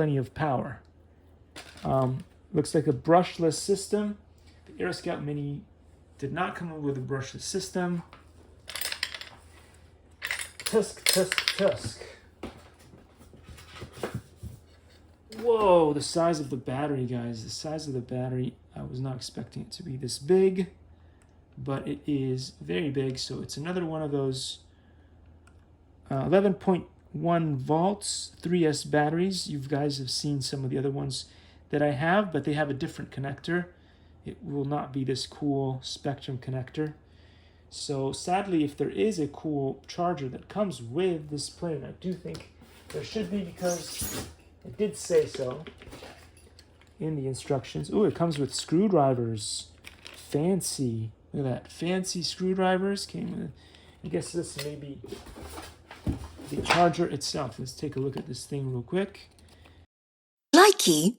plenty of power. Looks like a brushless system. The AeroScout Mini did not come with a brushless system. Tusk. Whoa, the size of the battery, guys. The size of the battery, I was not expecting it to be this big, but it is very big. So it's another one of those 11.1 volts 3S batteries. You guys have seen some of the other ones that I have, but they have a different connector. It will not be this cool Spektrum connector. So sadly, if there is a cool charger that comes with this plane, I do think there should be, because it did say so in the instructions. Ooh, it comes with screwdrivers. Fancy. Look at that. Fancy screwdrivers came with. I guess this may be the charger itself. Let's take a look at this thing real quick. Likey